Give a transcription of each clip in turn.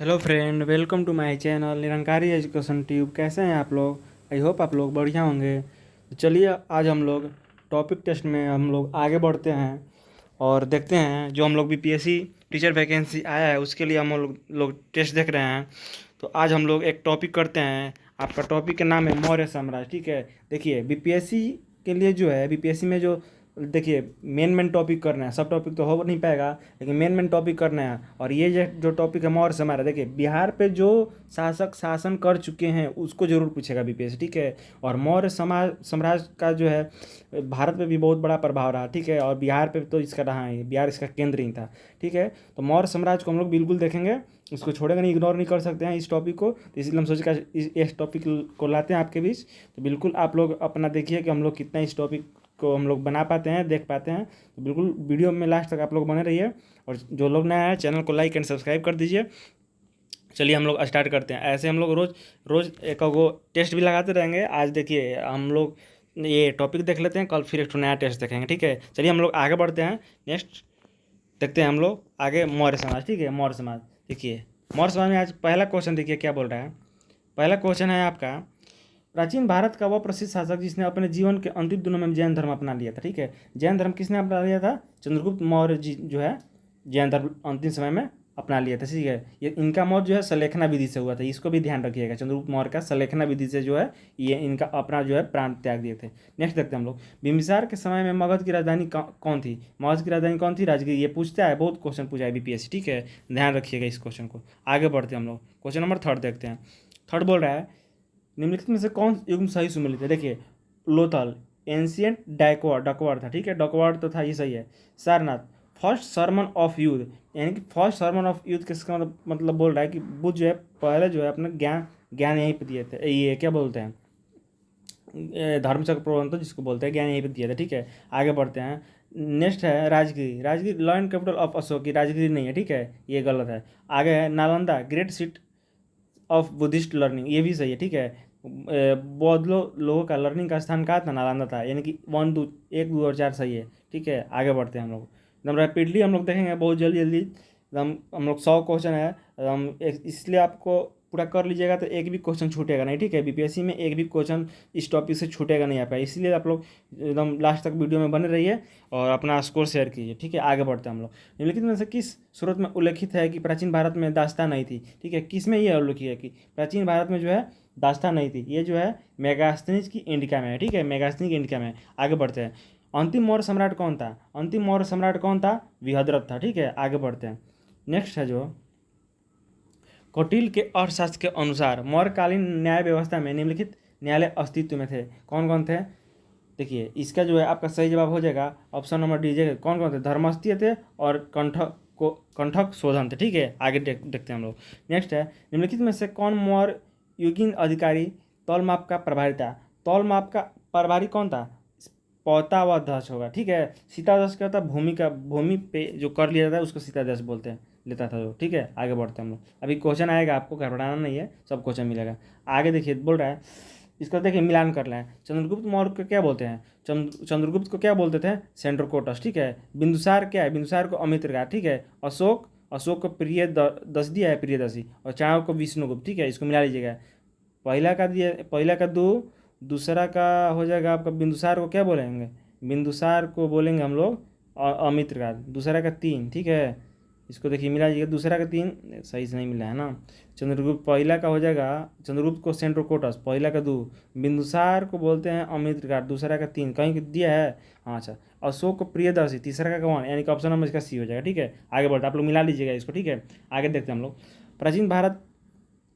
Hello friend, welcome to my channel Nirankari education tube. कैसे हैं आप लोग? आई होप आप लोग बढ़िया होंगे। तो चलिए आज हम लोग टॉपिक टेस्ट में हम लोग आगे बढ़ते हैं और देखते हैं जो हम लोग बीपीएससी टीचर वैकेंसी आया है उसके लिए हम लोग टेस्ट देख रहे हैं। तो आज हम लोग एक टॉपिक करते हैं। आपका टॉपिक का नाम है मौर्य साम्राज्य। ठीक है, देखिए बीपीएससी के लिए जो है बीपीएससी में जो देखिए मेन टॉपिक करना है, सब टॉपिक तो हो नहीं पाएगा, लेकिन मेन टॉपिक करना है। और ये जो टॉपिक है मौर्य साम्राज्य, देखिए बिहार पे जो शासक शासन कर चुके हैं उसको जरूर पूछेगा बीपीएससी। ठीक है, और मौर्य समाज साम्राज्य का जो है भारत पे भी बहुत बड़ा प्रभाव रहा। ठीक है, और बिहार पे तो इसका रहा है, बिहार इसका केंद्र ही था। ठीक है, तो मौर्य साम्राज्य को हम लोग बिल्कुल देखेंगे, उसको छोड़ेगा नहीं, इग्नोर नहीं कर सकते हैं इस टॉपिक को। तो इसलिए हम सोचे इस टॉपिक को लाते हैं आपके बीच। तो बिल्कुल आप लोग अपना देखिए कि हम लोग कितना इस टॉपिक को हम लोग बना पाते हैं, देख पाते हैं। तो बिल्कुल वीडियो में लास्ट तक आप लोग बने रहिए, और जो लोग नया है चैनल को लाइक एंड सब्सक्राइब कर दीजिए। चलिए हम लोग स्टार्ट करते हैं। ऐसे हम लोग रोज़ रोज़ एक वो टेस्ट भी लगाते रहेंगे। आज देखिए हम लोग ये टॉपिक देख लेते हैं, कल फिर एक नया टेस्ट देखेंगे। ठीक है, चलिए हम लोग आगे बढ़ते हैं। नेक्स्ट देखते हैं हम लोग आगे मौर्य समाज। ठीक है, मौर्य समाज देखिए, मौर्य समाज में आज पहला क्वेश्चन देखिए क्या बोल रहा है। पहला क्वेश्चन है आपका, प्राचीन भारत का वह प्रसिद्ध शासक जिसने अपने जीवन के अंतिम दिनों में जैन धर्म अपना लिया था। ठीक है, जैन धर्म किसने अपना लिया था? चंद्रगुप्त मौर्य जी जो है जैन धर्म अंतिम समय में अपना लिया था। ठीक है, ये इनका मौत जो है सलेखना विधि से हुआ था, इसको भी ध्यान रखिएगा। चंद्रगुप्त मौर्य का सलेखना विधि से जो है ये इनका अपना जो है प्राण त्याग दिए थे। नेक्स्ट देखते हैं हम लोग, बिंबिसार के समय में मगध की राजधानी कौन थी? मगध की राजधानी कौन थी? राजगीर। ये पूछता है, बहुत क्वेश्चन पूछा है बीपीएससी। ठीक है, ध्यान रखिएगा इस क्वेश्चन को। आगे बढ़ते हैं हम लोग, क्वेश्चन नंबर थर्ड देखते हैं। थर्ड बोल रहा है, निम्नलिखित में से कौन युग्म सही सुमेलित है? देखिए लोथल, एंशियंट डकवर्थ था। ठीक है, डकवर्थ तो था, ये सही है। सारनाथ, फर्स्ट सरमन ऑफ युद्ध, यानी कि फर्स्ट सरमन ऑफ युद्ध किसका मतलब बोल रहा है कि बुद्ध जो है पहले जो है अपना ज्ञान ज्ञान यहीं पे दिए थे। ये क्या बोलते हैं, धर्मचक्र प्रबंधन जिसको बोलते हैं, ज्ञान यहीं पे दिया था। ठीक है, आगे बढ़ते हैं। नेक्स्ट है Rajagiri. Rajagiri lion capital of Ashok की राजगिरी नहीं है। ठीक है, ये गलत है। आगे है Nalanda, great city of Buddhist learning, ये भी सही है। ठीक है, बौद्ध लोगों का लर्निंग का स्थान कहाँ था? नालंदा था, यानी कि 1 2 और 4 सही है। ठीक है, आगे बढ़ते हैं हम लोग एकदम रैपिडली हम लोग देखेंगे, बहुत जल्दी जल्दी एकदम। हम लोग 100 क्वेश्चन है एकदम, इसलिए आपको पूरा कर लीजिएगा तो एक भी क्वेश्चन छूटेगा नहीं। ठीक है, बीपीएससी में एक भी क्वेश्चन इस टॉपिक से छूटेगा नहीं आपका, इसलिए आप लोग एकदम लास्ट तक वीडियो में बने रहिए और अपना स्कोर शेयर कीजिए। ठीक है, आगे बढ़ते हैं हम लोग। निम्नलिखित में से किस स्रोत में उल्लेखित है कि प्राचीन भारत में दास्तान नहीं थी? ठीक है, किस में ये उल्लेखित है कि प्राचीन भारत में जो है दास्तान नहीं थी? ये जो है मेगास्थनीज की इंडिका में है। ठीक है, मेगास्थनी की इंडिका में। आगे बढ़ते हैं। अंतिम मौर्य सम्राट कौन था? अंतिम मौर्य सम्राट कौन था? विहद्रथ था। ठीक है, आगे बढ़ते हैं। नेक्स्ट है जो कौटिल्य के अर्थशास्त्र के अनुसार मौर्यकालीन न्याय व्यवस्था में निम्नलिखित न्यायालय अस्तित्व में थे? कौन कौन थे? देखिए इसका जो है आपका सही जवाब हो जाएगा ऑप्शन नंबर डी। कौन कौन थे? धर्मस्थीय थे और कंठक शोधन थे। ठीक है, आगे देखते हैं हम लोग। नेक्स्ट है, निम्नलिखित में से कौन मौर्य युगीन अधिकारी तौल माप का प्रभारी था? तौल माप का प्रभारी कौन था? पौतावधस होगा। ठीक है, सीतादश क्या होता है? भूमि पे जो कर लिया जाता है उसको सीतादश बोलते हैं, लेता था जो। ठीक है, आगे बढ़ते हैं हम लोग। अभी क्वेश्चन आएगा, आपको घबराना नहीं है, सब क्वेश्चन मिलेगा। आगे देखिए बोल रहा है, इसका देखिए मिलान कर रहे हैं। चंद्रगुप्त मौर्य को क्या बोलते हैं? चंद्रगुप्त को क्या बोलते थे? सेंड्रोकोटस। ठीक है, बिंदुसार क्या है? बिंदुसार को अमित्रगार। ठीक है, अशोक को दस दिया है, प्रियदर्शी। और चाणक्य को विष्णुगुप्त। ठीक है, इसको मिला लीजिएगा। पहला का दो, दूसरा का हो जाएगा आपका, बिंदुसार को क्या बोलेंगे? बिंदुसार को बोलेंगे हम लोग अमित्रगार। दूसरा का 3। ठीक है, इसको देखिए मिला लीजिएगा। दूसरा का 3 सही से नहीं मिला है ना। चंद्रगुप्त पहला का हो जाएगा, चंद्रगुप्त को सेंट्रोकोटस, पहला का 2। बिंदुसार को बोलते हैं अमित्रगार, दूसरा का 3 कहीं दिया है। हाँ अच्छा, अशोक को प्रियदर्शी, तीसरा का कौन? यानी कि ऑप्शन नंबर इसका सी हो जाएगा। ठीक है, आगे बढ़ते आप लोग मिला लीजिएगा इसको। ठीक है, आगे देखते हैं हम लोग। प्राचीन भारत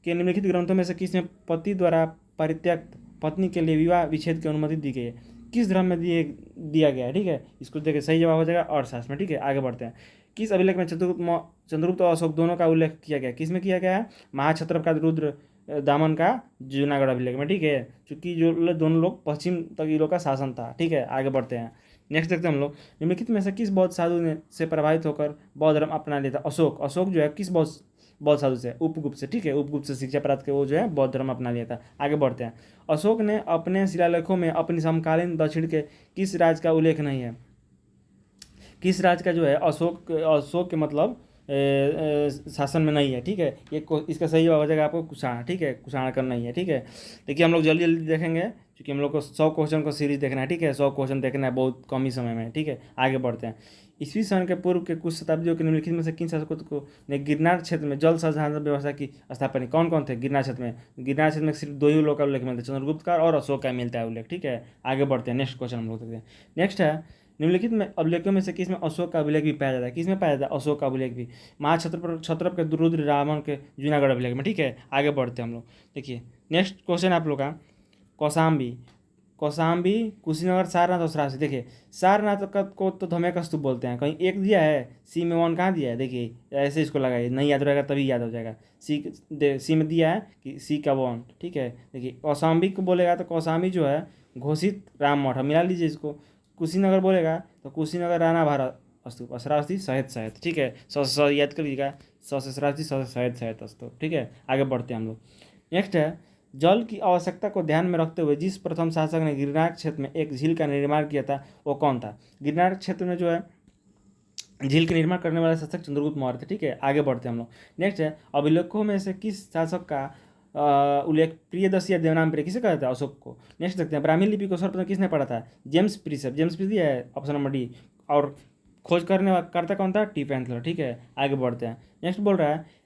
के निम्नलिखित ग्रंथों में से किसमें पति द्वारा परित्यक्त पत्नी के लिए विवाह विच्छेद की अनुमति दी गई है? किस धर्म में दिया गया है? ठीक है, इसको देखिए सही जवाब हो जाएगा अर्थशास्त्र में। ठीक है, आगे बढ़ते हैं। किस अभिलेख में चंद्रगुप्त और अशोक दोनों का उल्लेख किया गया? किस में किया गया है? महाक्षत्रप का रुद्र दामन का जूनागढ़ अभिलेख में। ठीक है, चूंकि जो दोनों लोग पश्चिम तक इन लोग का शासन था। ठीक है, आगे बढ़ते हैं। नेक्स्ट देखते हैं हम लोग, निम्नलिखित में से किस बौद्ध साधु ने से प्रभावित होकर बौद्ध धर्म अपना लिया था? अशोक जो है किस बौद्ध साधु से? उपगुप्त से। ठीक है, उपगुप्त से शिक्षा प्राप्त कर वो जो है बौद्ध धर्म अपना लिया था। आगे बढ़ते हैं। अशोक ने अपने शिलालेखों में अपनी समकालीन दक्षिण के किस राज्य का उल्लेख नहीं है? किस राज्य का जो है अशोक के मतलब शासन में नहीं है, ठीक है। ये इसका सही जवाब हो जाएगा आपको कुषाण, ठीक है, कुषाण का नहीं है, ठीक है। देखिए हम लोग जल्दी जल्दी देखेंगे क्योंकि हम लोग को 100 क्वेश्चन को सीरीज देखना है, ठीक है, 100 क्वेश्चन देखना है बहुत कम ही समय में, ठीक है। आगे बढ़ते हैं। ईस्वी सन के पूर्व के कुछ शताब्दियों के निम्नलिखित में से किन शासकों को ने गिरनार क्षेत्र में जल संसाधन व्यवस्था की स्थापना? कौन कौन थे गिरनार क्षेत्र में? गिरनार क्षेत्र में सिर्फ 2 ही लोग का उल्लेख मिलता है, चंद्रगुप्त का और अशोक का मिलता है उल्लेख, ठीक है। आगे बढ़ते हैं, नेक्स्ट क्वेश्चन हम लोग देखते हैं। नेक्स्ट है निम्नलिखित में अभिलेखों में से किसमें अशोक का अभिलेख भी पाया जाता है? किसमें पाया जाता है अशोक का अभिलेख भी? महाक्षत्रप के रुद्र रावण के जूनागढ़ अभिलेख में, ठीक है। आगे बढ़ते हैं हम लोग। देखिए नेक्स्ट क्वेश्चन आप लोग का कौशाम्बी, कौशाम्बी, कुशीनगर, सारनाथ और सरासी। देखिए सारनाथ को तो धमेक स्तूप बोलते हैं, कहीं एक दिया है, सी में 1 कहाँ दिया है? देखिए ऐसे इसको लगाइए, नहीं याद रहेगा तभी याद हो जाएगा। सी में दिया है कि सी का 1, ठीक है। देखिए कौशाम्बी को बोलेगा तो कौशाम्बी जो है घोषित राम मठ, मिला लीजिए इसको। कुशीनगर बोलेगा तो कुशीनगर राणा भारत स्तूप, श्रावस्ती सहित, ठीक है। याद कर लीजिएगा, से श्रावस्ती सहित स्तूप, ठीक है। आगे बढ़ते हैं हम लोग। नेक्स्ट है जल की आवश्यकता को ध्यान में रखते हुए जिस प्रथम शासक ने गिरनार क्षेत्र में एक झील का निर्माण किया था वो कौन था? गिरनार क्षेत्र में जो है झील के निर्माण करने वाले शासक चंद्रगुप्त मौर्य थे, ठीक है। आगे बढ़ते हैं हम लोग। नेक्स्ट है अभिलेखों में से किस शासक का उल्लेख प्रियदर्शी या देवनाम किसे कहते हैं? अशोक को। नेक्स्ट देखते हैं ब्राह्मी लिपि को सर्वप्रथम किसने पढ़ा था? जेम्स प्रिसेप, जेम्स प्रिस दिया है ऑप्शन नंबर डी। और खोज करता कौन था? टी पैंथलर, ठीक है। आगे बढ़ते हैं। नेक्स्ट बोल रहा है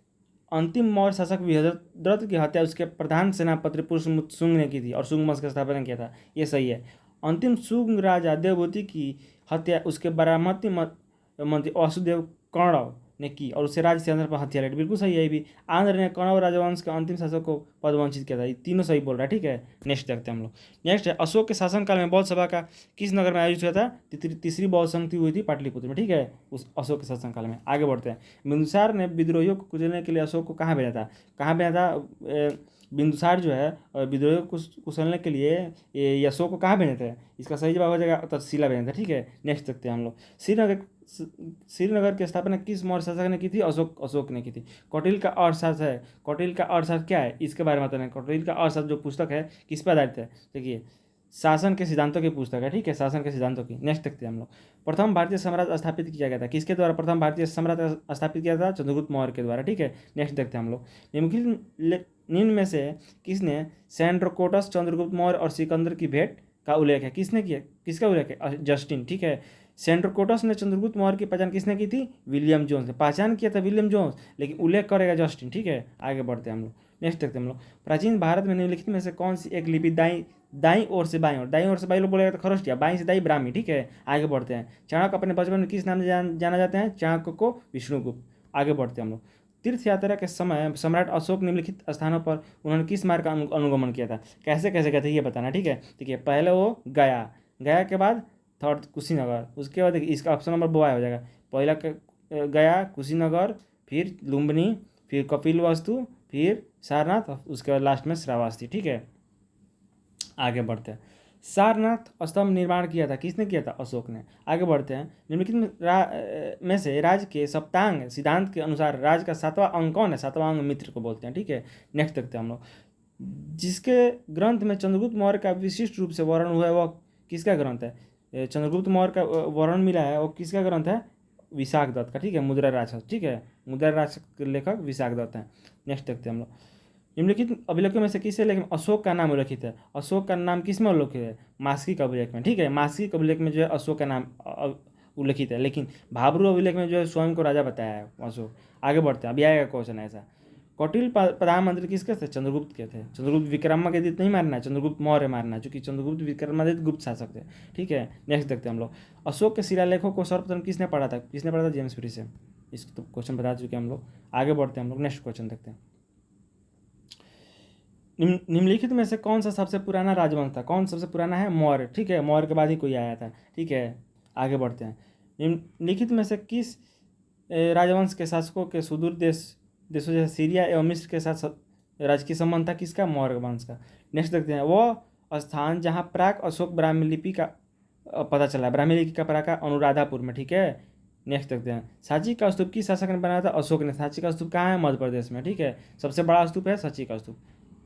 अंतिम मौर्य शासक विहदरथ की हत्या उसके प्रधान सेनापति पुष्यशुंग ने की थी और शुंग वंश का स्थापना किया था, ये सही है। अंतिम शुंग राजा देवभूति की हत्या उसके बारामती मंत्री वासुदेव कौरव ने की और उसे राज्य से आंध्र पर हत्या लड़ी, बिल्कुल सही है। ये भी आंध्र ने कौरव राजवंश के अंतिम शासक को पदवंचित किया था, ये तीनों सही बोल रहा है, ठीक है। नेक्स्ट देखते हैं हम लोग। नेक्स्ट है अशोक के शासनकाल में बौद्ध सभा का किस नगर में आयोजित हुआ था? तीसरी बौद्ध संधि हुई थी पाटलिपुत्र में, ठीक है, उस अशोक के शासनकाल में। आगे बढ़ते हैं। बिंदुसार ने विद्रोहियों को कुचलने के लिए अशोक को कहाँ भेजा था? बिंदुसार जो है विद्रोहियों को कुचलने के लिए ये अशोक को कहाँ भेजे थे? इसका सही जवाब हो जाएगा तक्षशिला भेजे थे, ठीक है। नेक्स्ट देखते हैं हम लोग। श्रीनगर की स्थापना किस मौर्य शासक ने की थी? अशोक ने की थी। कौटिल्य का अर्थशास्त्र है, कौटिल्य का अर्थशास्त्र क्या है इसके बारे में बताना है। कौटिल्य का अर्थशास्त्र जो पुस्तक है किस पर आधारित है? देखिए शासन के सिद्धांतों की पुस्तक है, ठीक है, शासन के सिद्धांतों की। नेक्स्ट देखते हैं हम लोग। प्रथम भारतीय साम्राज्य स्थापित किया गया था किसके द्वारा? प्रथम भारतीय साम्राज्य स्थापित किया था चंद्रगुप्त मौर्य के द्वारा, ठीक है। नेक्स्ट देखते हैं हम लोग। निम्न में से किसने सैंड्रोकोटस, चंद्रगुप्त मौर्य और सिकंदर की भेंट का उल्लेख है? किसने किया? किसका उल्लेख है? जस्टिन, ठीक है। सैंड्रोकोटस ने चंद्रगुप्त मौर्य की पहचान किसने की थी? विलियम जोन्स ने पहचान किया था, विलियम जोन्स, लेकिन उल्लेख करेगा जस्टिन, ठीक है। आगे बढ़ते हैं हम लोग। नेक्स्ट देखते हैं हम लोग। प्राचीन भारत में निम्नलिखित में से कौन सी एक लिपि दाई ओर से बाई ओर से बाई लोग बोलेगा तो खरोष्टिया, बाई से दाई ब्राह्मी, ठीक है। आगे बढ़ते हैं। चाणक्य अपने बचपन में किस नाम से जाना जाते हैं? चाणक्य को विष्णुगुप्त। आगे बढ़ते हैं हम लोग। तीर्थ यात्रा के समय सम्राट अशोक निम्नलिखित स्थानों पर उन्होंने किस मार्ग का अनुगमन किया था? कैसे कैसे गए थे ये बताना, ठीक है। देखिए पहले वो गया के बाद थर्ड कुशीनगर, उसके बाद इसका ऑप्शन नंबर बोआ हो जाएगा। पहला गया, कुशीनगर, फिर लुम्बिनी, फिर कपिलवस्तु, फिर सारनाथ, उसके बाद लास्ट में श्रावस्ती, ठीक है। आगे बढ़ते हैं। सारनाथ स्तंभ निर्माण किया था किसने किया था? अशोक ने। आगे बढ़ते हैं। निम्नलिखित में से राज्य के सप्तांग सिद्धांत के अनुसार राज्य का 7वां अंग कौन है? 7वां अंग मित्र को बोलते हैं, ठीक है। नेक्स्ट देखते हैं हम लोग। जिसके ग्रंथ में चंद्रगुप्त मौर्य का विशिष्ट रूप से वर्णन हुआ है वह किसका ग्रंथ है? चंद्रगुप्त मौर्य का वर्णन मिला है वो किसका ग्रंथ है? विशाख दत्त का, ठीक है। मुद्रा राक्षस, ठीक है, मुद्रा राक्षस के लेखक विशाख दत्त हैं। नेक्स्ट देखते हैं हम लोग। निम्नलिखित अभिलेखों में से किससे लेकिन अशोक का नाम उल्लेखित है? अशोक का नाम किस में उल्लेखित है? मास्किक अभिलेख में, ठीक है। मास्किक अभिलेख में जो है अशोक का नाम उल्लेखित है, लेकिन भाब्रू अभिलेख में जो है स्वयं को राजा बताया है अशोक। आगे बढ़ते हैं, अभी आएगा क्वेश्चन ऐसा। कौटिल्य प्रधानमंत्री किसके थे? चंद्रगुप्त के थे। चंद्रगुप्त विक्रमादित्य नहीं मारना है, चंद्रगुप्त मौर्य मारना है, चूंकि चंद्रगुप्त विक्रमादित्य गुप्त शासक थे, ठीक है। नेक्स्ट देखते हैं हम लोग। अशोक के शिलालेखों को सर्वप्रथम किसने पढ़ा था? जेम्स प्रिसेप। इस तो क्वेश्चन बता चुके हम लोग। आगे बढ़ते हैं हम लोग, नेक्स्ट क्वेश्चन देखते हैं। निम्नलिखित में से कौन सा सबसे पुराना राजवंश था? कौन सबसे पुराना है? मौर्य, ठीक है, मौर्य के बाद ही कोई आया था, ठीक है। आगे बढ़ते हैं। निम्नलिखित में से किस राजवंश के शासकों के सुदूर देशों जैसे सीरिया एवं मिस्र के साथ राजकीय संबंध था? किसका? मौर्य वंश का। नेक्स्ट देखते हैं। वो स्थान जहाँ प्राक अशोक ब्राह्मी लिपि का पता चला, ब्राह्मी लिपि का पता अनुराधापुर में, ठीक है। नेक्स्ट देखते हैं। सांची का स्तूप किस शासक ने बनाया था? अशोक ने। सांची का स्तूप कहाँ है? मध्य प्रदेश में, ठीक है। सबसे बड़ा स्तूप है सांची का स्तूप,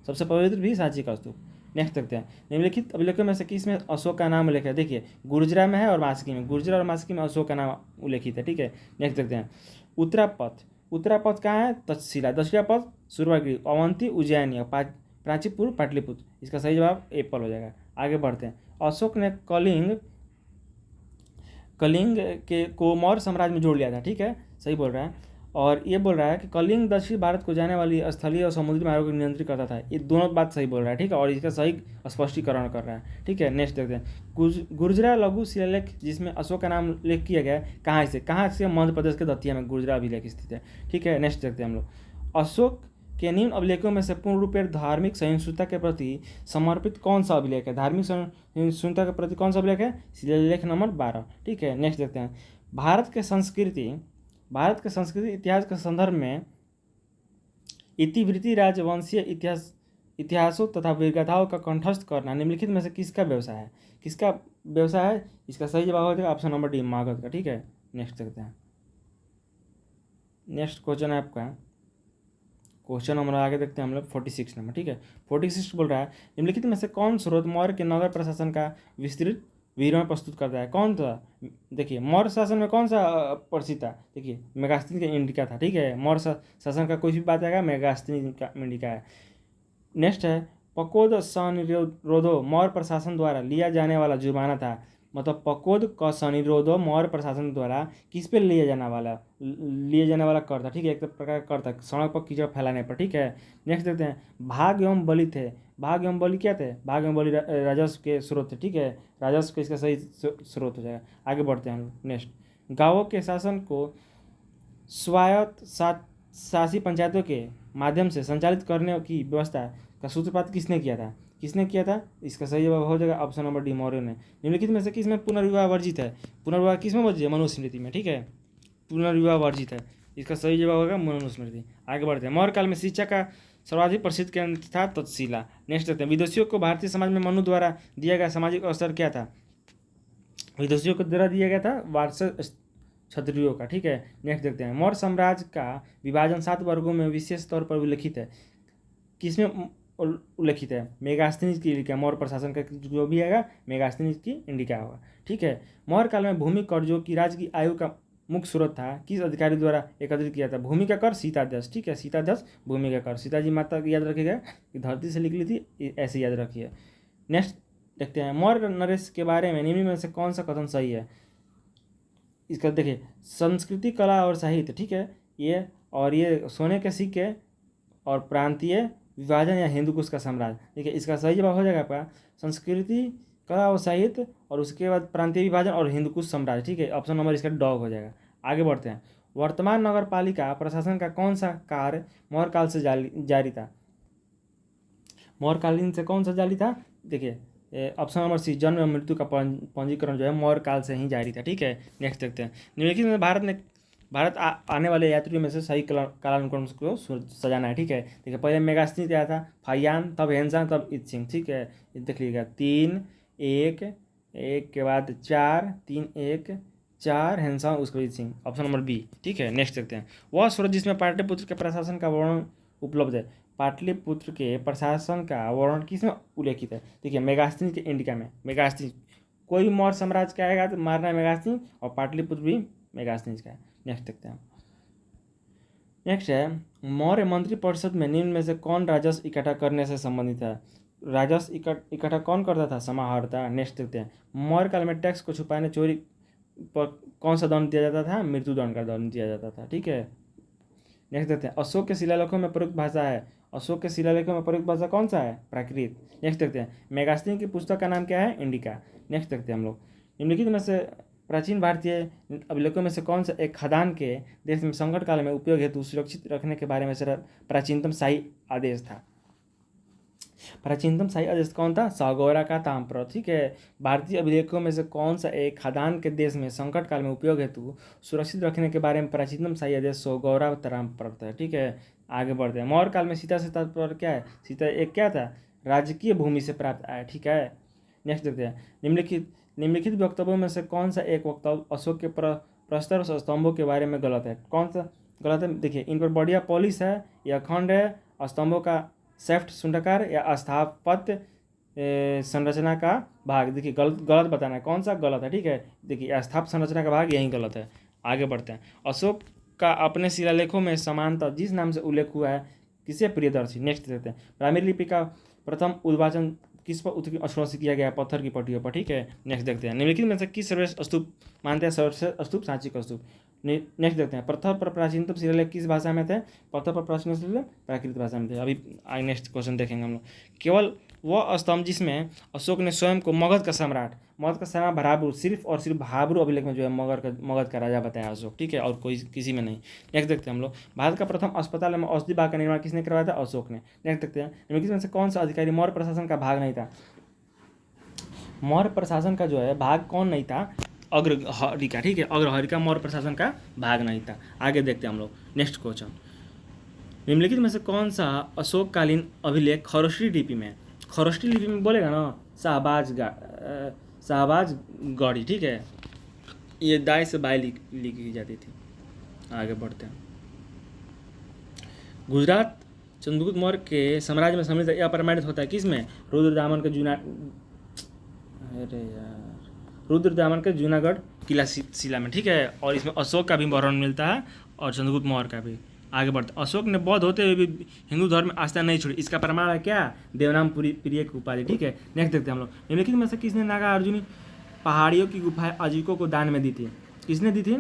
सबसे पवित्र भी सांची का स्तूप। नेक्स्ट देखते हैं। निम्नलिखित अभिलेखों में से किस में अशोक का नाम उल्लेख है? देखिए गुर्जरा में है और मास्की में, गुर्जरा और मास्की में अशोक का नाम उल्लेखित है, ठीक है। नेक्स्ट देखते हैं। उत्तरापथ, उत्तरापथ कहाँ है? तक्षशिला। दक्षिणापथ सूर्यगिरी, अवंती उज्जैनी, और प्राची पूर्व पाटलिपुत्र। इसका सही जवाब एप्पल हो जाएगा। आगे बढ़ते हैं। अशोक ने कलिंग कलिंग के को मौर्य साम्राज्य में जोड़ लिया था, ठीक है, सही बोल रहा है। और ये बोल रहा है कि कलिंग दक्षिण भारत को जाने वाली स्थलीय और समुद्री मार्गों को नियंत्रित करता था। ये दोनों बात सही बोल रहा है, ठीक है, और इसका सही स्पष्टीकरण कर रहा है, ठीक है। नेक्स्ट देखते हैं। गुर्जरा लघु शिलालेख जिसमें अशोक का नाम उल्लेख किया गया है, कहाँ से? मध्य प्रदेश के दतिया में गुर्जरा अभिलेख स्थित है, ठीक है। नेक्स्ट देखते हैं हम लोग। अशोक के निम्न अभिलेखों में से पूर्ण रूप से धार्मिक सहिष्णुता के प्रति समर्पित कौन सा अभिलेख है? धार्मिक सहिष्णुता के प्रति कौन सा अभिलेख है? शिलालेख नंबर 12, ठीक है। नेक्स्ट देखते हैं। भारत के संस्कृति इतिहास के संदर्भ में इतिवृत्ति राजवंशीय इतिहासों तथा वीरगाथाओं का कंठस्थ करना निम्नलिखित में से किसका व्यवसाय है? किसका व्यवसाय है? इसका सही जवाब हो जाएगा ऑप्शन नंबर डी, मागध का, ठीक है। नेक्स्ट देखते हैं। नेक्स्ट क्वेश्चन है आपका, क्वेश्चन नंबर आगे देखते हैं हम लोग 46 नंबर, ठीक है। 46 बोल रहा है निम्नलिखित में से कौन स्रोत मौर्य के नगर प्रशासन का विस्तृत विवरण प्रस्तुत करता है? कौन था? देखिए, मौर्य शासन में कौन सा प्रसिद्ध था? देखिए, मेगास्थनीज का इंडिका था, ठीक है। मौर्य शासन का कोई भी बात आएगा, मेगास्थनीज का इंडिका है। नेक्स्ट है, पकोद सनिरोधो मौर्य प्रशासन द्वारा लिया जाने वाला जुर्माना था। मतलब पकोद का सनिरोधो मौर्य प्रशासन द्वारा किस पे लिया जाने वाला कर था, ठीक है, एक प्रकार का कर था सड़क पर कीचड़ फैलाने पर, ठीक है। नेक्स्ट देखते हैं। भाग एवं बलि थे। भाग एवं बलि क्या थे? भाग एवं बलि राजस्व के स्रोत थे, ठीक है। राजस्व के इसका सही स्रोत हो जाएगा। आगे बढ़ते हैं हम लोग। नेक्स्ट, गाँवों के शासन को स्वायत्त शासी पंचायतों के माध्यम से संचालित करने की व्यवस्था का सूत्रपात किसने किया था? इसका सही जवाब हो जाएगा ऑप्शन नंबर डी, मौर्य ने। निम्नलिखित में से किसमें पुनर्विवाह वर्जित है? पुनर्विवाह किसमें वर्जित है? मनुस्मृति में, ठीक है, पुनर्विवाह वर्जित है। इसका सही जवाब होगा मनुस्मृति। आगे बढ़ते हैं। मौर्य काल में शिक्षा का सर्वाधिक प्रसिद्ध केंद्र था तक्षशिला। नेक्स्ट देखते हैं। विदेशियों को भारतीय समाज में मनु द्वारा दिया गया सामाजिक अवसर क्या था? विदेशियों को द्वारा दिया गया था वारसा क्षत्रियों का, ठीक है। नेक्स्ट देखते हैं। मौर्य साम्राज्य का विभाजन 7 वर्गों में विशेष तौर पर उल्लिखित है। किसमें उल्लिखित है? मेगास्थनीज की इंडिका। मौर्य प्रशासन का जो भी आएगा मेगास्थनीज की इंडिका होगा, ठीक है। मौर्य काल में भूमि कर जो कि राज्य की आयु का मुख्य स्रोत था, किस अधिकारी द्वारा एकत्रित किया था? भूमि का कर सीताध्यक्ष, ठीक है, सीताध्यक्ष भूमि का कर। सीताजी माता याद रखिएगा कि धरती से निकली थी, ऐसे याद रखिए। नेक्स्ट देखते हैं। मौर्य नरेश के बारे में निम्न में से कौन सा कथन सही है? इसका देखिए, संस्कृति कला और साहित्य, ठीक है, ये सोने के सिक्के और प्रांतीय विभाजन या हिंदू कुश का साम्राज्य, ठीक है। इसका सही जवाब हो जाएगा आपका संस्कृति कला और साहित्य और उसके बाद प्रांतीय विभाजन और हिंदू कुश साम्राज्य, ठीक है। ऑप्शन नंबर इसका डॉग हो जाएगा। आगे बढ़ते हैं। वर्तमान नगर पालिका प्रशासन का कौन सा कार्य मौर्य काल से जारी था? मौर्य कालीन से कौन सा जारी था? देखिए, ऑप्शन नंबर सी, जन्म एवं मृत्यु का पंजीकरण जो है मौर्य काल से ही जारी था, ठीक है। नेक्स्ट देखते हैं। निम्नलिखित में भारत आने वाले यात्रियों में से सही कालानुक्रम को सजाना है, ठीक है। देखिए, पहले मेगास्थनीज आया था, फाहियान, तब हेनसांग, तब इत्सिंग, ठीक है। देख लीजिएगा 3 1 1 के बाद 4 3 1 4 हेनसांग, उसके बाद इत्सिंग, ऑप्शन नंबर बी, ठीक है। नेक्स्ट देखते हैं। वह स्रोत जिसमें पाटलिपुत्र के प्रशासन का वर्णन उपलब्ध है। पाटलिपुत्र के प्रशासन का वर्णन किसमें उल्लेखित है? देखिए, मेगास्थनीज के इंडिका में। मेगास्थनीज कोई भी मौर्य साम्राज्य का आएगा तो मारना है मेगास्थनीज, और पाटलिपुत्र भी मेगास्थनीज का है। नेक्स्ट देखते हैं। नेक्स्ट है, मौर्य मंत्री परिषद में निम्न में से कौन राजस्व इकट्ठा करने से संबंधित है? राजस्व इकट्ठा कौन करता था? समाहर्ता। नेक्स्ट देखते हैं। मौर्य काल में टैक्स को छुपाने चोरी पर कौन सा दंड दिया जाता था? मृत्युदंड का दंड दिया जाता था, ठीक है। नेक्स्ट देखते हैं। अशोक के शिलालेखों में प्रयुक्त भाषा है। अशोक के शिलालेखों में प्रयुक्त भाषा कौन सा है? प्राकृत। नेक्स्ट देखते हैं। मेगास्थनी की पुस्तक का नाम क्या है? इंडिका। नेक्स्ट देखते हैं हम लोग। निम्नलिखित में से प्राचीन भारतीय अभिलेखों में से कौन सा एक खदान के देश में संकट काल में उपयोग हेतु सुरक्षित रखने के बारे में प्राचीनतम शाही आदेश था? प्राचीनतम शाही आदेश कौन था? सागौरा का ताम्र, ठीक है। भारतीय अभिलेखों में से कौन सा एक खदान के देश में संकट काल में उपयोग हेतु सुरक्षित रखने के बारे में प्राचीनतम शाही आदेश सौगौरा ताम्र है, ठीक है। आगे बढ़ते हैं। मौर्य काल में सीता से तात्पर्य क्या है? सीता एक क्या था? राजकीय भूमि से प्राप्त आया, ठीक है। नेक्स्ट देखते हैं। निम्नलिखित वक्तव्यों में से कौन सा एक वक्तव्य अशोक के प्रस्तर स्तंभों के बारे में गलत है? कौन सा गलत है? देखिए, इन पर बढ़िया पॉलिश है या अखंड है, स्तंभों का सेफ्ट सुंडाकार या स्थापत्य संरचना का भाग। देखिए, गलत बताना है, कौन सा गलत है, ठीक है। देखिए, स्थाप संरचना का भाग यही गलत है। आगे बढ़ते हैं। अशोक का अपने शिलालेखों में समानता जिस नाम से उल्लेख हुआ है किसे प्रियदर्शी। नेक्स्ट देखते हैं, प्राइमरी लिपि का प्रथम उद्वाचन किस पर उत्कीर्ण अक्षरों से किया गया, पत्थर की पट्टियों पर, ठीक है। नेक्स्ट देखते हैं, निम्नलिखित में से किस सर्वश्रेष्ठ स्तूप मानते हैं सर्वश्रेष्ठ स्तूप, सांची का स्तूप। नेक्स्ट देखते हैं, पत्थर पर प्राचीनतम शिलालेख किस भाषा में थे, पत्थर पर प्राचीन शिलालेख प्राकृत भाषा में थे। अभी आगे नेक्स्ट क्वेश्चन देखेंगे हम लोग, केवल वह स्तंभ जिसमें अशोक ने स्वयं को मगध का सम्राट बहाबुर सिर्फ और सिर्फ बहाबुर अभिलेख में जो है मगध का राजा बताया अशोक, ठीक है, और कोई किसी में नहीं। नेक्स्ट देखते हैं हम लोग, भारत का प्रथम अस्पताल में औषधि बाग का निर्माण किसने करवाया था, अशोक ने। नेक्स्ट देखते हैं, निम्नलिखित में से कौन सा अधिकारी मौर्य प्रशासन का भाग नहीं था। मौर्य प्रशासन का जो है भाग कौन नहीं था, अग्रहरिका, ठीक है, अग्रहरिका मौर्य प्रशासन का भाग नहीं था। आगे देखते हैं हम लोग, नेक्स्ट क्वेश्चन, निम्नलिखित में से कौन सा अशोककालीन अभिलेख खरोष्टी लिपि में, खरोष्टी लिपि में बोलेगा ना शाहबाज गढ़ी, ठीक है, ये दाई से बाई लिखी जाती थी। आगे बढ़ते हैं, गुजरात चंद्रगुप्त मौर्य के साम्राज्य में सम्मिलित या प्रमाणित होता है किसमें, रुद्रदामन के जूनागढ़ किला शिला में, ठीक है, और इसमें अशोक का भी वर्णन मिलता है और चंद्रगुप्त मौर्य का भी। आगे बढ़ते, अशोक ने बौद्ध होते हुए भी हिंदू धर्म में आस्था नहीं छोड़ी, इसका प्रमाण है क्या, देवनामपुरी प्रिय की उपाधि, ठीक है। नेक्स्ट देखते हैं हम लोग, निम्नलिखित में से किसने नागार्जुनी पहाड़ियों की गुफाएं अजीकों को दान में दी थी, किसने दी थी,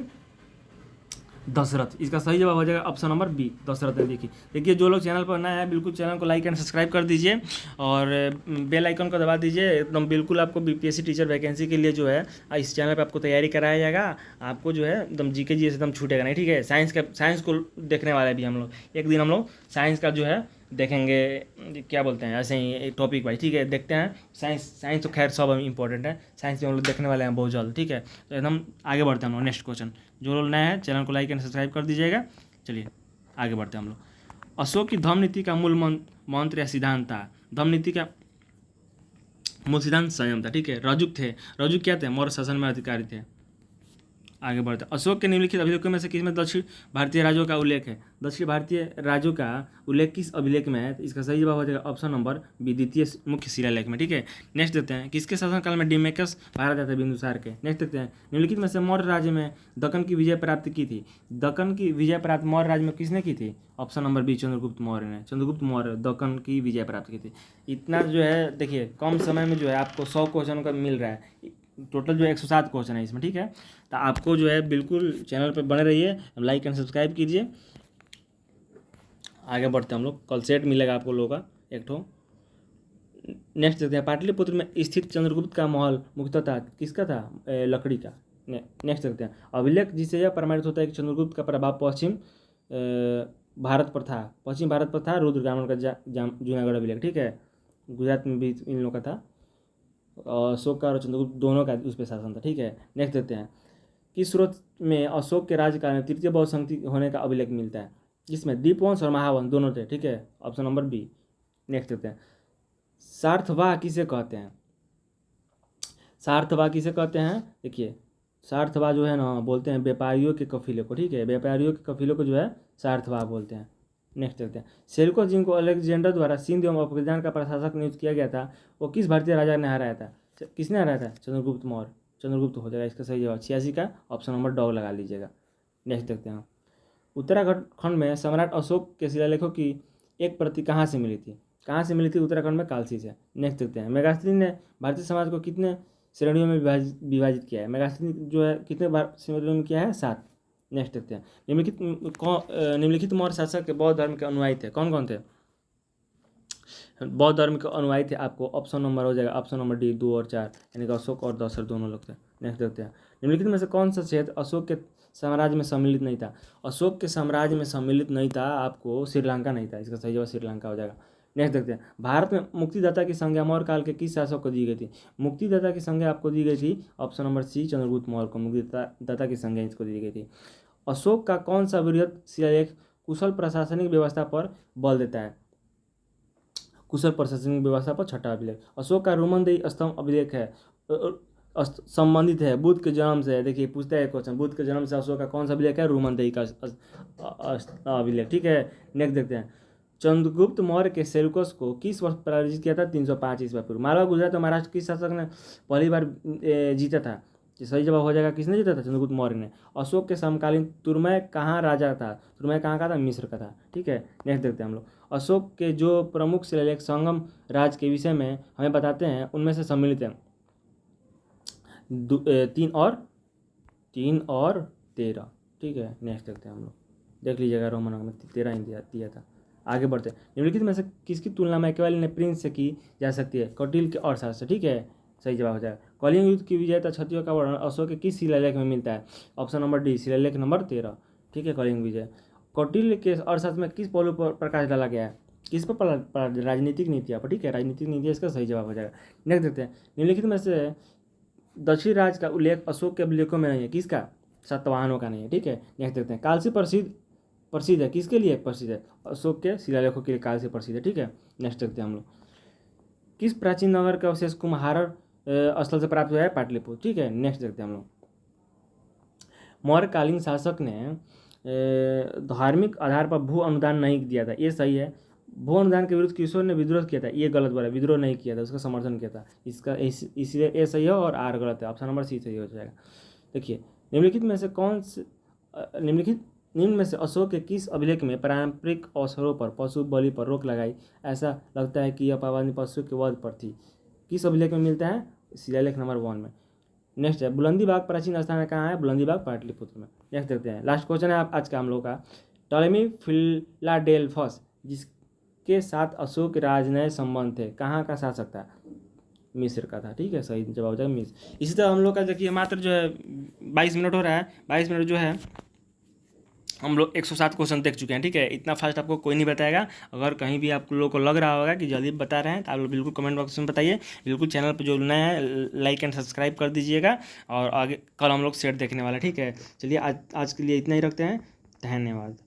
दशरथ। इसका सही जवाब हो जाएगा ऑप्शन नंबर बी, दशरथ ने। देखिए जो लोग चैनल पर नए हैं बिल्कुल चैनल को लाइक एंड सब्सक्राइब कर दीजिए और बेल आइकन को दबा दीजिए, एकदम बिल्कुल आपको बीपीएससी टीचर वैकेंसी के लिए जो है इस चैनल पर आपको तैयारी कराया जाएगा। आपको जो है एकदम जीके जी एकदम छूटेगा नहीं, ठीक है। साइंस को देखने वाले भी हम लोग, एक दिन हम लोग साइंस का जो है देखेंगे, क्या बोलते हैं, ऐसे ही टॉपिक वाइज, ठीक है, देखते हैं। साइंस तो खैर सब इंपॉर्टेंट है, साइंस भी हम लोग देखने वाले हैं बहुत जल्द, ठीक है। तो एकदम आगे बढ़ते हैं हम लोग, नेक्स्ट क्वेश्चन। जो लोग नए हैं चैनल को लाइक एंड सब्सक्राइब कर दीजिएगा। चलिए आगे बढ़ते हैं हम लोग, अशोक की धम्म नीति का मूल मंत्र या सिद्धांत था, धम्म नीति का मूल सिद्धांत संयम था, ठीक है। रजुक थे, रजुक क्या थे, मौर्य शासन में अधिकारी थे। आगे बढ़ते हैं, अशोक के निम्नलिखित अभिलेखों में से किसमें दक्षिण भारतीय राज्यों का उल्लेख है, दक्षिण भारतीय राज्यों का उल्लेख किस अभिलेख में है, इसका सही जवाब हो जाएगा ऑप्शन नंबर बी, द्वितीय मुख्य शिलालेख में, ठीक है। नेक्स्ट देखते हैं, किसके शासनकाल में डिमेकस मारा जाता है, बिंदुसार के। नेक्स्ट देखते हैं, निम्नलिखित में से मौर्य राज्य में दक्कन की विजय प्राप्ति की थी, दक्कन की विजय प्राप्त मौर्य राज्य में किसने की थी, option number B, Chandragupta Maurya ने। चंद्रगुप्त मौर्य दक्कन की विजय प्राप्त की थी। इतना जो है देखिए कम समय में जो है आपको 100 क्वेश्चन का मिल रहा है, टोटल जो 107 क्वेश्चन है इसमें, ठीक है। तो आपको जो है बिल्कुल चैनल पर बने रहिए, लाइक एंड सब्सक्राइब कीजिए। आगे बढ़ते हैं हम लोग, कल सेट मिलेगा आपको लोगों का एक ठो। नेक्स्ट देखते हैं, पाटलिपुत्र में स्थित चंद्रगुप्त का महल मुख्यतः किसका था, लकड़ी का। नेक्स्ट देखते हैं, अभिलेख जिससे यह प्रमाणित होता है कि चंद्रगुप्त का प्रभाव पश्चिम भारत पर था, रुद्र ब्राह्मण का जूनागढ़ अभिलेख, ठीक है। गुजरात में भी इन लोगों का था, अशोक का और चंद्रगुप्त दोनों का उस पर शासन था, ठीक है। नेक्स्ट देखते हैं, किस स्रोत में अशोक के राज्यकाल में तृतीय बहुसंहति होने का अभिलेख मिलता है, जिसमें दीपवंश और महावंश दोनों थे, ठीक है, ऑप्शन नंबर बी। नेक्स्ट देखते हैं, सार्थवाह किसे कहते हैं, सार्थवाह किसे कहते हैं, देखिए सार्थवाह जो है ना बोलते हैं व्यापारियों के कफिले को, ठीक है, व्यापारियों के कफिलों को जो है सार्थवाह बोलते हैं। नेक्स्ट देखते हैं, सेल्यूकस जिनको अलेक्जेंडर द्वारा सिंध एवं अफगानिस्तान का प्रशासक नियुक्त किया गया था, वो किस भारतीय राजा ने हराया था, किसने हराया था, चंद्रगुप्त मौर्य, चंद्रगुप्त हो जाएगा इसका सही जवाब 86 का, ऑप्शन नंबर डॉग लगा लीजिएगा। नेक्स्ट देखते हैं, उत्तराखंड में सम्राट अशोक के शिलालेखों की एक प्रति कहाँ से मिली थी, उत्तराखंड में कालसी से। नेक्स्ट देखते हैं, मेगास्थिनी ने भारतीय समाज को कितने श्रेणियों में विभाजित किया है, मेगास्थिनी जो है कितने श्रेणियों में किया है, 7। नेक्स्ट देखते हैं, निम्नलिखित मौर्य शासक के बौद्ध धर्म के अनुयायी थे, कौन कौन थे, बौद्ध धर्म के अनुयायी थे, आपको ऑप्शन नंबर हो जाएगा ऑप्शन नंबर डी, 2 और 4, यानी कि अशोक और दशरथ दोनों लोग थे। नेक्स्ट देखते हैं, निम्नलिखित में से कौन सा क्षेत्र अशोक के साम्राज्य में सम्मिलित नहीं था, अशोक के साम्राज्य में सम्मिलित नहीं था, आपको श्रीलंका नहीं था, इसका सही जवाब श्रीलंका हो जाएगा। नेक्स्ट देखते हैं, भारत में मुक्तिदाता की संज्ञा मौर्य काल के किस शासक को दी गई थी, मुक्तिदाता की संज्ञा आपको दी गई थी, option number C, Chandragupta Maurya को मुक्तिदाता की संज्ञा इसको दी गई थी। अशोक का कौन सा बृहद शिलालेख कुशल प्रशासनिक व्यवस्था पर बल देता है, कुशल प्रशासनिक व्यवस्था पर छठा अभिलेख। अशोक का रोमनदेही स्तंभ अभिलेख है, संबंधित है बुद्ध के जन्म से, देखिए पूछता है क्वेश्चन, बुद्ध के जन्म से अशोक का कौन सा अभिलेख है, रोमनदेही का अभिलेख, ठीक है। नेक्स्ट देखते हैं, चंद्रगुप्त मौर्य के सेल्यूकस को किस वर्ष पराजित किया था, 305 ईस्वी पूर्व। मालवा गुजरात और महाराष्ट्र किस शासक ने पहली बार जीता था, तो सही जवाब हो जाएगा, किसने जीता था? चंद्रगुप्त मौर्य ने। अशोक के समकालीन तुर्मय कहाँ राजा था? तुर्मय कहाँ का था? मिस्र का था। ठीक है, नेक्स्ट देखते हैं हम लोग। अशोक के जो प्रमुख शिलालेख संगम राज के विषय में हमें बताते हैं उनमें से सम्मिलित हैं 3 और 13। ठीक है, नेक्स्ट देखते हैं हम लोग। देख लीजिएगा, रोमन अंक में 13 ही दिया था। आगे बढ़ते हैं। निम्नलिखित में से किसकी तुलना मैकियावेली ने प्रिंस से की जा सकती है? कौटिल्य के अर्थशास्त्र से। ठीक है, सही जवाब हो जाएगा। कलिंग युद्ध की विजयता क्षत्रियों का वर्णन अशोक के किस शिलालेख में मिलता है? ऑप्शन नंबर डी, शिलालेख नंबर 13। ठीक है, कलिंग विजय। कौटिल्य के अर्थशास्त्र में किस पहलू पर प्रकाश डाला गया है? किस पर? राजनीतिक नीतियाँ पर। ठीक है, राजनीतिक नीतियाँ इसका सही जवाब हो जाएगा। नेक्स्ट देखते हैं। निम्नलिखित में से दक्षिण राज का उल्लेख अशोक के अभिलेखों में नहीं है, किसका? सातवाहनों का नहीं है। ठीक है, नेक्स्ट देखते हैं। कालसी प्रसिद्ध है, किसके लिए प्रसिद्ध है? अशोक के शिलालेखों के लिए कालसी प्रसिद्ध है। ठीक है, नेक्स्ट देखते हैं हम लोग। किस प्राचीन नगर का अवशेष कुम्हार स्थल से प्राप्त हुआ है? पाटलिपुत्र। ठीक है, नेक्स्ट देखते हैं हम लोग। मौर्यकालीन शासक ने धार्मिक आधार पर भू अनुदान नहीं दिया था, ये सही है। भू अनुदान के विरुद्ध किशोर ने विद्रोह किया था, ये गलत बोला, विद्रोह नहीं किया था, उसका समर्थन किया था। इसका इसलिए ए सही है और आर गलत है, ऑप्शन नंबर सी सही हो जाएगा। देखिए, निम्नलिखित में से अशोक के किस अभिलेख में पारंपरिक अवसरों पर पशु बलि पर रोक लगाई? ऐसा लगता है कि यह पाबंदी पशु के वध पर थी। किस अभिलेख में मिलता है? शिलालेख नंबर 1 में। नेक्स्ट है, बुलंदीबाग प्राचीन स्थान कहाँ है? बुलंदीबाग पाटलिपुत्र में। नेक्स्ट देखते हैं, लास्ट क्वेश्चन है आज का हम लोग का। टॉलेमी फिलाडेल्फस जिसके साथ अशोक राजनय संबंध थे, कहाँ का शासक था? मिस्र का था। ठीक है, सही जवाब हो जाएगा मिस्र। इसी तरह हम लोग का देखिए मात्र जो है 22 मिनट हो रहा है, 22 मिनट जो है हम लोग 107 क्वेश्चन देख चुके हैं। ठीक है, इतना फास्ट आपको कोई नहीं बताएगा। अगर कहीं भी आप लोगों को लग रहा होगा कि जल्दी बता रहे हैं तो आप लोग बिल्कुल कमेंट बॉक्स में बताइए। बिल्कुल चैनल पर जो नए हैं लाइक एंड सब्सक्राइब कर दीजिएगा। और आगे कल हम लोग सेट देखने वाला है। ठीक है, चलिए आज के लिए इतना ही रखते हैं। धन्यवाद।